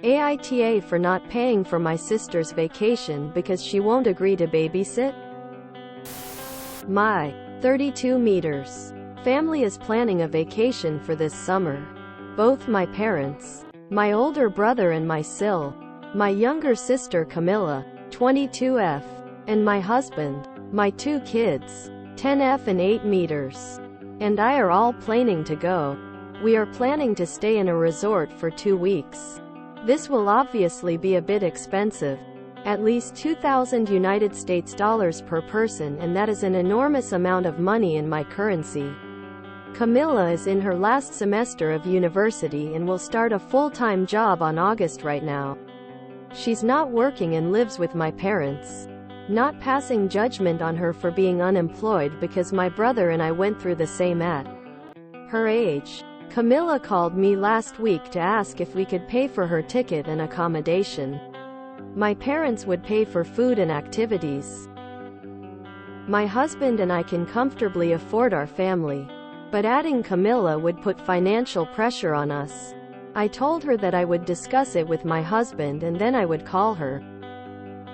AITA for not paying for my sister's vacation because she won't agree to babysit? My 32 meters. Family is planning a vacation for this summer. Both my parents, my older brother and my Sil, my younger sister Camilla, 22F, and my husband, my 2 kids, 10F and 8 meters, and I are all planning to go. We are planning to stay in a resort for 2 weeks. This will obviously be a bit expensive, at least $2,000 per person, and that is an enormous amount of money in my currency. Camilla is in her last semester of university and will start a full-time job on August right now. She's not working and lives with my parents. Not passing judgment on her for being unemployed because my brother and I went through the same at her age. Camilla called me last week to ask if we could pay for her ticket and accommodation. My parents would pay for food and activities. My husband and I can comfortably afford our family, but adding Camilla would put financial pressure on us. I told her that I would discuss it with my husband and then I would call her.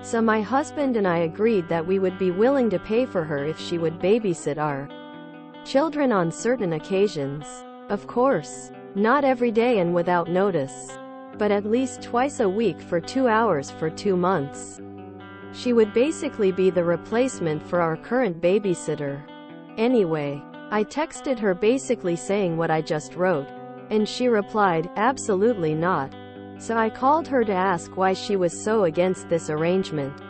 So my husband and I agreed that we would be willing to pay for her if she would babysit our children on certain occasions. Of course, not every day and without notice, but at least twice a week for 2 hours for 2 months. She would basically be the replacement for our current babysitter. Anyway, I texted her basically saying what I just wrote, and she replied, "Absolutely not." So I called her to ask why she was so against this arrangement,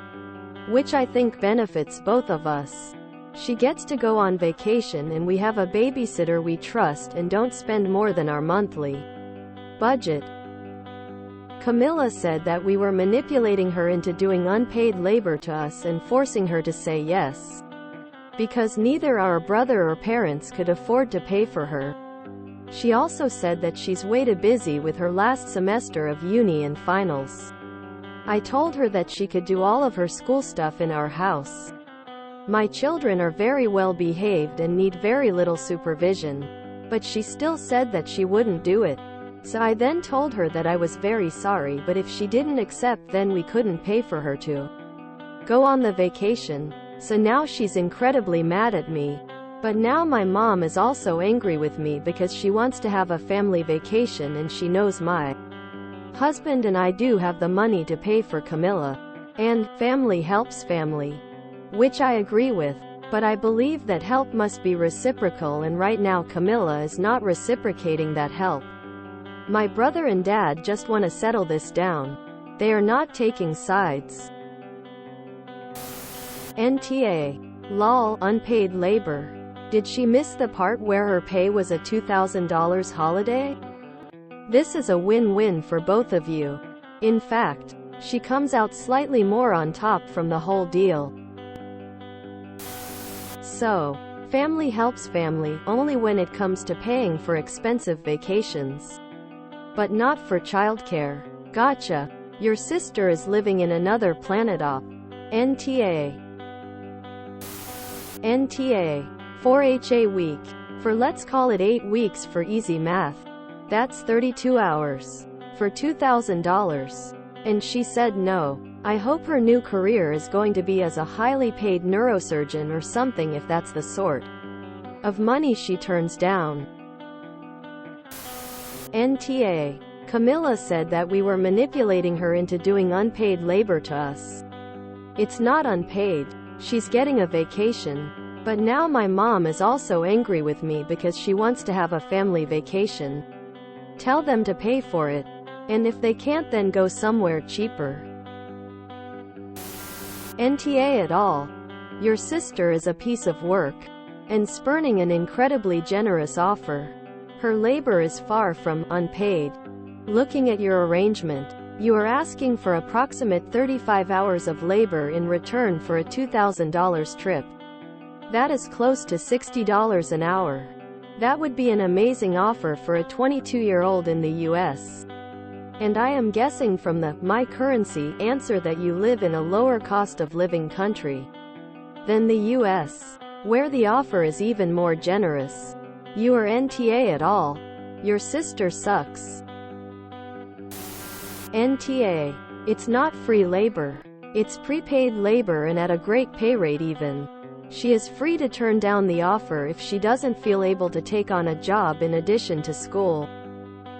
which I think benefits both of us. She gets to go on vacation and we have a babysitter we trust and don't spend more than our monthly budget. Camilla said that we were manipulating her into doing unpaid labor to us and forcing her to say yes, because neither our brother or parents could afford to pay for her. She also said that she's way too busy with her last semester of uni and finals. I told her that she could do all of her school stuff in our house. My children are very well behaved and need very little supervision, but she still said that she wouldn't do it. So I then told her that I was very sorry, but if she didn't accept then we couldn't pay for her to go on the vacation. So now she's incredibly mad at me. But now my mom is also angry with me because she wants to have a family vacation and she knows my husband and I do have the money to pay for Camilla. And family helps family, which I agree with, but I believe that help must be reciprocal, and right now Camilla is not reciprocating that help. My brother and dad just want to settle this down. They are not taking sides. NTA. Lol, unpaid labor. Did she miss the part where her pay was a $2,000 holiday? This is a win-win for both of you. In fact, she comes out slightly more on top from the whole deal. So, family helps family only when it comes to paying for expensive vacations, but not for childcare. Gotcha. Your sister is living in another planet. Op. NTA. NTA. 4HA week. For let's call it 8 weeks for easy math. That's 32 hours. For $2,000. And she said no. I hope her new career is going to be as a highly paid neurosurgeon or something if that's the sort of money she turns down. NTA. Camilla said that we were manipulating her into doing unpaid labor to us. It's not unpaid. She's getting a vacation. But now my mom is also angry with me because she wants to have a family vacation. Tell them to pay for it. And if they can't, then go somewhere cheaper. NTA at all. Your sister is a piece of work, and spurning an incredibly generous offer. Her labor is far from unpaid. Looking at your arrangement, you are asking for approximate 35 hours of labor in return for a $2,000 trip. That is close to $60 an hour. That would be an amazing offer for a 22-year-old in the US. And I am guessing from the "my currency" answer that you live in a lower cost of living country than the US, where the offer is even more generous. You are NTA at all. Your sister sucks. NTA. It's not free labor. It's prepaid labor and at a great pay rate even. She is free to turn down the offer if she doesn't feel able to take on a job in addition to school.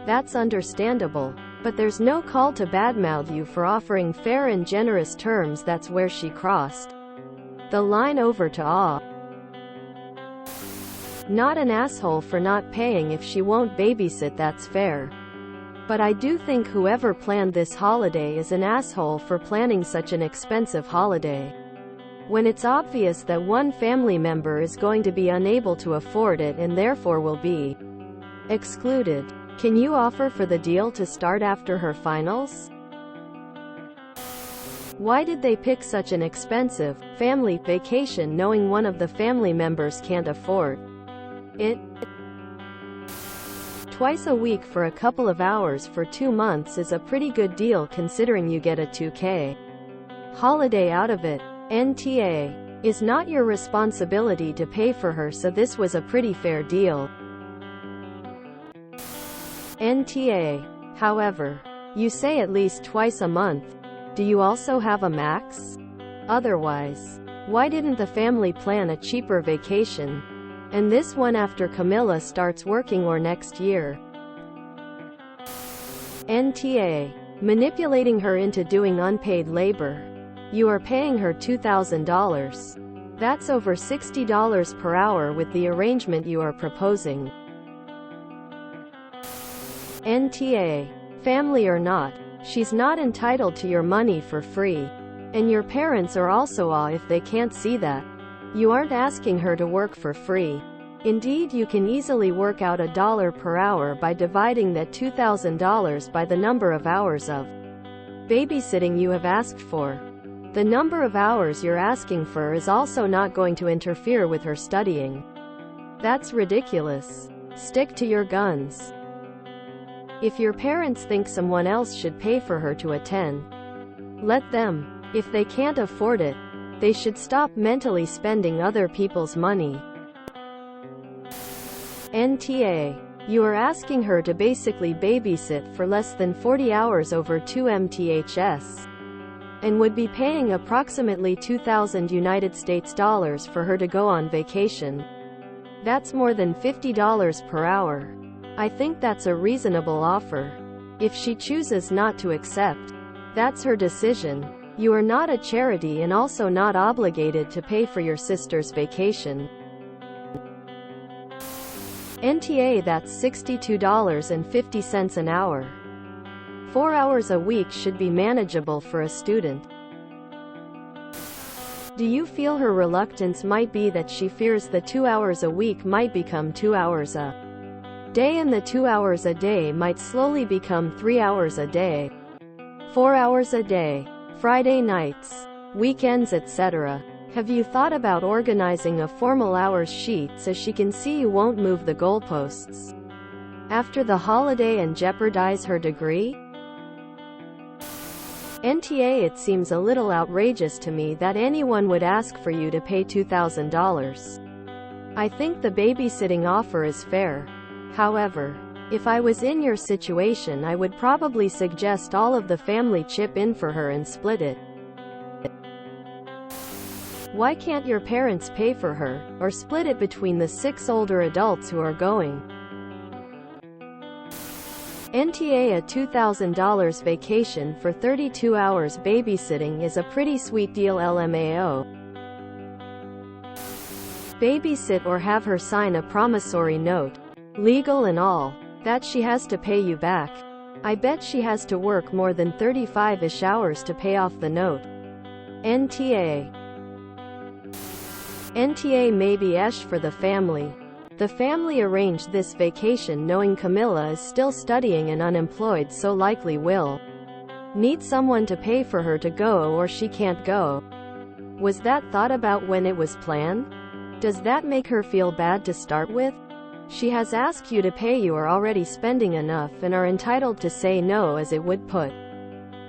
That's understandable. But there's no call to badmouth you for offering fair and generous terms. That's where she crossed the line over to awe. Not an asshole for not paying if she won't babysit, that's fair. But I do think whoever planned this holiday is an asshole for planning such an expensive holiday. When it's obvious that one family member is going to be unable to afford it and therefore will be excluded. Can you offer for the deal to start after her finals? Why did they pick such an expensive family vacation knowing one of the family members can't afford it? Twice a week for a couple of hours for 2 months is a pretty good deal considering you get a 2K holiday out of it. NTA. Is not your responsibility to pay for her, so this was a pretty fair deal. NTA. However, you say at least twice a month. Do you also have a max? Otherwise, why didn't the family plan a cheaper vacation? And this one after Camilla starts working or next year? NTA. Manipulating her into doing unpaid labor. You are paying her $2,000. That's over $60 per hour with the arrangement you are proposing. NTA. Family or not, she's not entitled to your money for free. And your parents are also if they can't see that. You aren't asking her to work for free. Indeed, you can easily work out $1 per hour by dividing that $2,000 by the number of hours of babysitting you have asked for. The number of hours you're asking for is also not going to interfere with her studying. That's ridiculous. Stick to your guns. If your parents think someone else should pay for her to attend, let them. If they can't afford it, they should stop mentally spending other people's money. NTA. You are asking her to basically babysit for less than 40 hours over 2 mths. And would be paying approximately $2,000 for her to go on vacation. That's more than $50 per hour. I think that's a reasonable offer. If she chooses not to accept, that's her decision. You are not a charity and also not obligated to pay for your sister's vacation. NTA. That's $62.50 an hour. 4 hours a week should be manageable for a student. Do you feel her reluctance might be that she fears the 2 hours a week might become 2 hours a day and the 2 hours a day might slowly become 3 hours a day, 4 hours a day, Friday nights, weekends, etc.? Have you thought about organizing a formal hours sheet so she can see you won't move the goalposts after the holiday and jeopardize her degree? NTA. It seems a little outrageous to me that anyone would ask for you to pay $2,000. I think the babysitting offer is fair. However, if I was in your situation, I would probably suggest all of the family chip in for her and split it. Why can't your parents pay for her, or split it between the 6 older adults who are going? NTA. A $2,000 vacation for 32 hours babysitting is a pretty sweet deal. LMAO. Babysit or have her sign a promissory note, legal and all, that she has to pay you back. I bet she has to work more than 35-ish hours to pay off the note. NTA. NTA. Maybe esh for the family. The family arranged this vacation knowing Camilla is still studying and unemployed, so likely will need someone to pay for her to go or she can't go. Was that thought about when it was planned? Does that make her feel bad to start with? She has asked you to pay. You are already spending enough and are entitled to say no, as it would put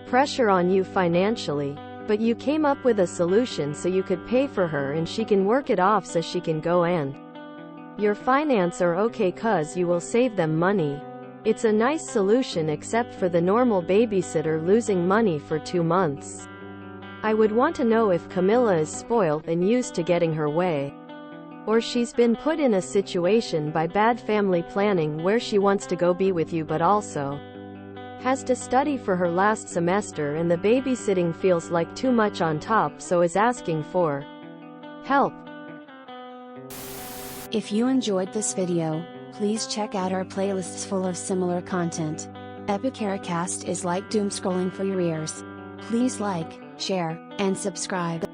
pressure on you financially. But you came up with a solution so you could pay for her and she can work it off so she can go, and your finance are okay cause you will save them money. It's a nice solution except for the normal babysitter losing money for 2 months. I would want to know if Camilla is spoiled and used to getting her way. Or she's been put in a situation by bad family planning where she wants to go be with you but also has to study for her last semester and the babysitting feels like too much on top, so is asking for help. If you enjoyed this video, please check out our playlists full of similar content. AmITheAsshole is like doom scrolling for your ears. Please like, share, and subscribe.